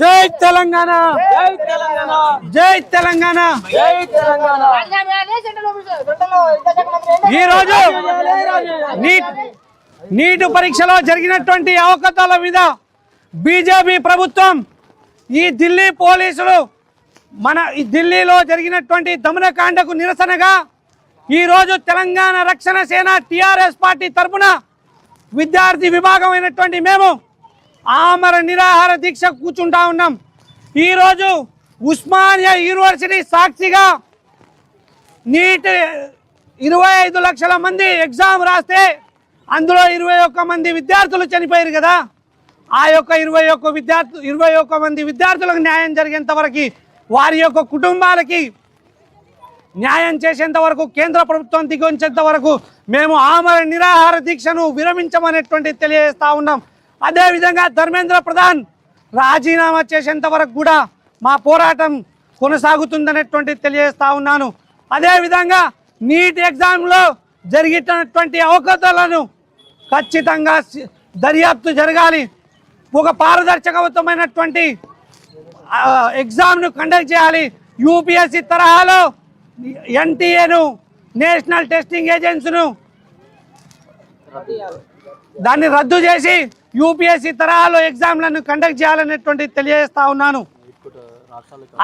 జై తెలంగాణ, జై తెలంగాణ. ఈరోజు నీట్ పరీక్షలో జరిగినటువంటి అవకతవకల మీద బీజేపీ ప్రభుత్వం ఈ ఢిల్లీ పోలీసులు ఈ ఢిల్లీలో జరిగినటువంటి దమనకాండకు నిరసనగా ఈరోజు తెలంగాణ రక్షణ సేన టీఆర్ఎస్ పార్టీ తరఫున విద్యార్థి విభాగం అయినటువంటి మేము ఆమర నిరాహార దీక్ష కూర్చుంటా ఉన్నాం. ఈరోజు ఉస్మానియా యూనివర్సిటీ సాక్షిగా నీట్ 25 లక్షల మంది ఎగ్జామ్ రాస్తే అందులో 21 మంది విద్యార్థులు చనిపోయారు కదా. ఆ యొక్క 21 మంది విద్యార్థులకు న్యాయం జరిగేంత వరకు, వారి యొక్క కుటుంబాలకి న్యాయం చేసేంత వరకు, కేంద్ర ప్రభుత్వం దిగొంచేంత వరకు మేము ఆమర నిరాహార దీక్షను విరమించమనేటువంటి తెలియజేస్తా ఉన్నాం. అదేవిధంగా ధర్మేంద్ర ప్రధాన్ రాజీనామా చేసేంత వరకు కూడా మా పోరాటం కొనసాగుతుందనేటువంటి తెలియజేస్తా ఉన్నాను. అదేవిధంగా నీట్ ఎగ్జామ్లో జరిగినటువంటి అవకతవకలను ఖచ్చితంగా దర్యాప్తు జరగాలి. ఒక పారదర్శకమైనటువంటి ఎగ్జామ్ను కండక్ట్ చేయాలి. యూపీఎస్సీ తరహాలో ఎన్టీఏను, నేషనల్ టెస్టింగ్ ఏజెన్సీను దాన్ని రద్దు చేసి యూపీఎస్సీ తరహాలో ఎగ్జామ్లను కండక్ట్ చేయాలనేటువంటి తెలియజేస్తా ఉన్నాను.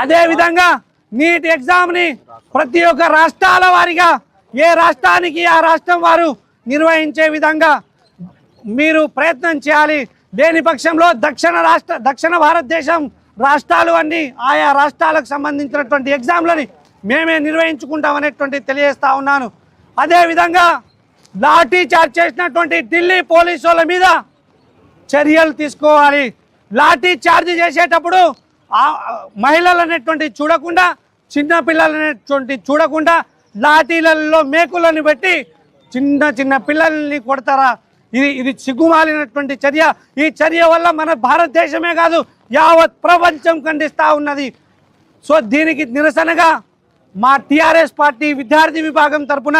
అదేవిధంగా నీట్ ఎగ్జామ్ని ప్రతి ఒక్క రాష్ట్రాల వారిగా ఏ రాష్ట్రానికి ఆ రాష్ట్రం వారు నిర్వహించే విధంగా మీరు ప్రయత్నం చేయాలి. లేని పక్షంలో దక్షిణ భారతదేశం రాష్ట్రాలు అన్నీ ఆయా రాష్ట్రాలకు సంబంధించినటువంటి ఎగ్జామ్లని మేమే నిర్వహించుకుంటామనేటువంటి తెలియజేస్తా ఉన్నాను. అదేవిధంగా లాఠీ చార్జ్ చేసినటువంటి ఢిల్లీ పోలీసుల మీద చర్యలు తీసుకోవాలి. లాఠీ చార్జ్ చేసేటప్పుడు మహిళలు అనేటువంటి చూడకుండా, చిన్నపిల్లలు అనేటువంటి చూడకుండా లాఠీలలో మేకులను పెట్టి చిన్న పిల్లల్ని కొడతారా? ఇది సిగ్గుమాలినటువంటి చర్య. ఈ చర్య వల్ల మన భారతదేశమే కాదు యావత్ ప్రపంచం ఖండిస్తూ ఉన్నది. సో దీనికి నిరసనగా మా టీఆర్ఎస్ పార్టీ విద్యార్థి విభాగం తరఫున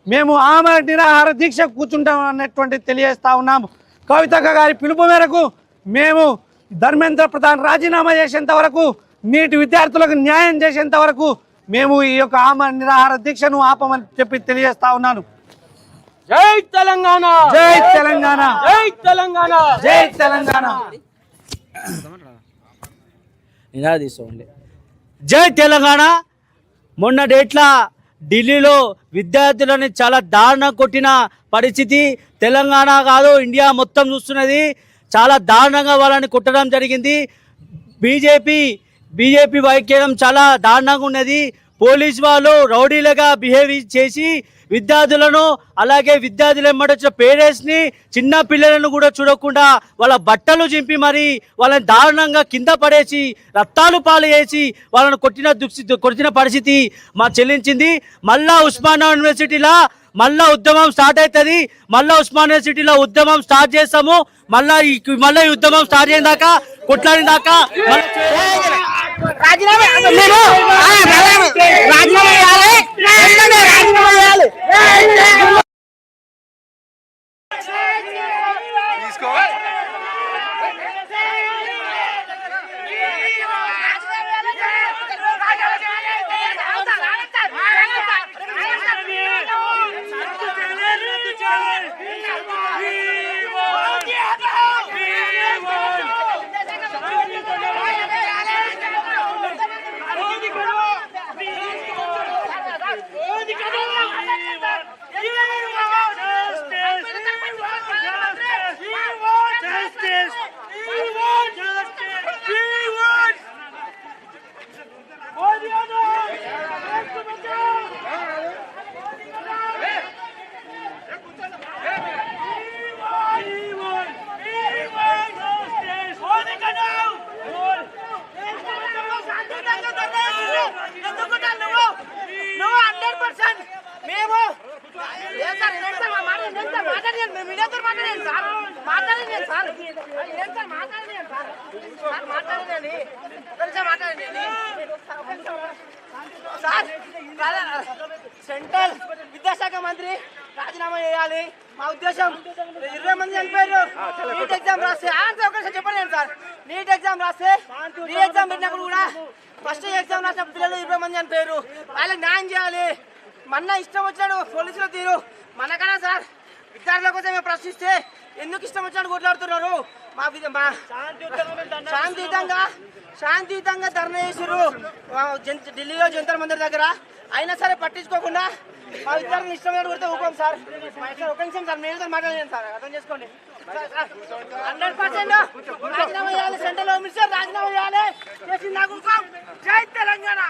మేము ఆమర నిరాహార దీక్ష కూర్చుంటాం అన్నటువంటి తెలియజేస్తా ఉన్నాము. కవితక్క గారి పిలుపు మేరకు మేము ధర్మేంద్ర ప్రధాన్ రాజీనామా చేసేంత వరకు, నీటి విద్యార్థులకు న్యాయం చేసేంత వరకు మేము ఈ యొక్క ఆమర నిరాహార దీక్షను ఆపమని చెప్పి తెలియజేస్తా ఉన్నాను. జై తెలంగాణ, జై తెలంగాణ, జై తెలంగాణ, జై తెలంగాణ. జై తెలంగాణ. మొన్న డేట్ల ఢిల్లీలో విద్యార్థులని చాలా దారుణం కొట్టిన పరిస్థితి తెలంగాణ కాదు ఇండియా మొత్తం చూస్తున్నది. చాలా దారుణంగా వాళ్ళని కొట్టడం జరిగింది. బీజేపీ వైఖరి చాలా దారుణంగా ఉన్నది. పోలీసు వాళ్ళు రౌడీలుగా బిహేవ్ చేసి విద్యార్థులను, అలాగే విద్యార్థులు ఎమ్మడొచ్చిన పేరెంట్స్ని, చిన్న పిల్లలను కూడా చూడకుండా వాళ్ళ బట్టలు చింపి మరి వాళ్ళని దారుణంగా కింద పడేసి రక్తాలు పాలు చేసి వాళ్ళని కొట్టిన పరిస్థితి మా చెల్లించింది. మళ్ళా ఉస్మానియా యూనివర్సిటీలో మళ్ళా ఉద్యమం స్టార్ట్ అవుతుంది. మళ్ళా ఉస్మానియా యూనివర్సిటీలో ఉద్యమం స్టార్ట్ చేస్తాము. మళ్ళా ఈ ఉద్యమం స్టార్ట్ అయిన దాకా, కొట్లాడిన దాకా సెంట్రల్ విద్యాశాఖ మంత్రి రాజీనామా చేయాలి. మా ఉద్దేశం 20 మంది చనిపోయారు నీట్ ఎగ్జామ్ రాస్తే ఒకసారి చెప్పండి సార్. నీట్ ఎగ్జామ్ రాస్తే రీ ఎగ్జామ్ పెట్టినప్పుడు కూడా ఫస్ట్ ఎగ్జామ్ రాసిన పిల్లలు 20 మంది చనిపోయారు. వాళ్ళకి న్యాయం చేయాలి. మన ఇష్టం వచ్చినాడు పోలీసులు తీరు మనకన్నా సార్. విద్యార్థుల కోసం మేము ప్రశ్నిస్తే ఎందుకు ఇష్టం వచ్చినట్టు కొట్లాడుతున్నారు? శాంతియుతంగా ధర్నా చేసారు ఢిల్లీలో జంతర్ మందిర్ దగ్గర. అయినా సరే పట్టించుకోకుండా మా విద్యార్థులు ఇష్టం కొడితే ఊపాం సార్. ఒక నిమిషం సార్, నేను మాట్లాడలేను సార్, అర్థం చేసుకోండి. 100% రాజీనామా చేయాలి. సెంట్రల్ హోమ్ మినిస్టర్ రాజీనామా చేయాలి. జై తెలంగాణ.